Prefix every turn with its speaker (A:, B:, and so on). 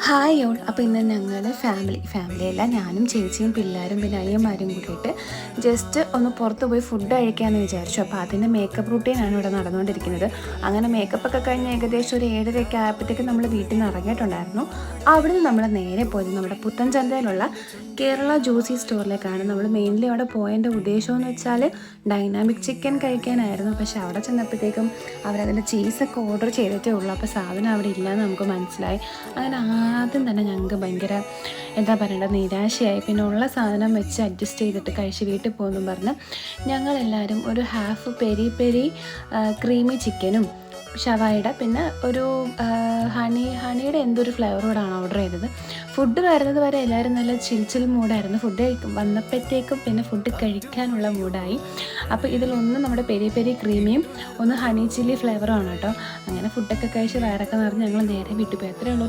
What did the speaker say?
A: Hi all. അപ്പോൾ ഇന്ന് ഞങ്ങൾ ഫാമിലിയല്ല, ഞാനും ചേച്ചിയും പിള്ളേരും പിന്നെ അനിയന്മാരും കൂടിയിട്ട് ജസ്റ്റ് ഒന്ന് പുറത്ത് പോയി ഫുഡ് കഴിക്കാമെന്ന് വിചാരിച്ചു. അപ്പോൾ അതിൻ്റെ മേക്കപ്പ് റൂട്ടീനാണ് ഇവിടെ നടന്നുകൊണ്ടിരിക്കുന്നത്. അങ്ങനെ മേക്കപ്പൊക്കെ കഴിഞ്ഞ് ഏകദേശം ഒരു 7:30 ആയപ്പോഴത്തേക്ക് നമ്മൾ വീട്ടിൽ നിന്ന് ഇറങ്ങിയിട്ടുണ്ടായിരുന്നു. അവിടുന്ന് നമ്മൾ നേരെ പോയത് നമ്മുടെ പുത്തൻചന്തയിലുള്ള കേരള ജ്യൂസി സ്റ്റോറിലേക്കാണ്. നമ്മൾ മെയിൻലി അവിടെ പോയതിൻ്റെ ഉദ്ദേശം എന്ന് വെച്ചാൽ ഡൈനാമിക് ചിക്കൻ കഴിക്കാനായിരുന്നു. പക്ഷേ അവിടെ ചെന്നപ്പോഴത്തേക്കും അവരതിൻ്റെ ചീസൊക്കെ ഓർഡർ ചെയ്തിട്ടേ ഉള്ളൂ. അപ്പോൾ സാധനം അവിടെ ഇല്ലയെന്ന് നമുക്ക് മനസ്സിലായി. അങ്ങനെ ആദ്യം തന്നെ ഞങ്ങൾക്ക് ഭയങ്കര എന്താ പറയേണ്ടത് നിരാശയായി. പിന്നെ ഉള്ള സാധനം വെച്ച് അഡ്ജസ്റ്റ് ചെയ്തിട്ട് കഴിച്ച് വീട്ടിൽ പോകുമെന്നും പറഞ്ഞ് ഞങ്ങളെല്ലാവരും ഒരു ഹാഫ് പെരി പെരി ക്രീമി ചിക്കനും ഷവായിയുടെ പിന്നെ ഒരു ഹണിയുടെ എന്തൊരു ഫ്ലേവറോടാണ് ഓർഡർ ചെയ്തത്. ഫുഡ് വരുന്നത് വരെ എല്ലാവരും നല്ല ചിൽ മൂഡായിരുന്നു. ഫുഡ് വന്നപ്പോഴത്തേക്കും പിന്നെ ഫുഡ് കഴിക്കാനുള്ള മൂഡായി. അപ്പോൾ ഇതിലൊന്ന് നമ്മുടെ പെരി പെരി ക്രീമിയും ഒന്ന് ഹണി ചില്ലി ഫ്ലേവറുമാണ് കേട്ടോ. അങ്ങനെ ഫുഡൊക്കെ കഴിച്ച് വയറൊക്കെ നിറഞ്ഞ് ഞങ്ങൾ നേരെ വീട്ടിൽ പോയി. അത്രയേ ഉള്ളൂ.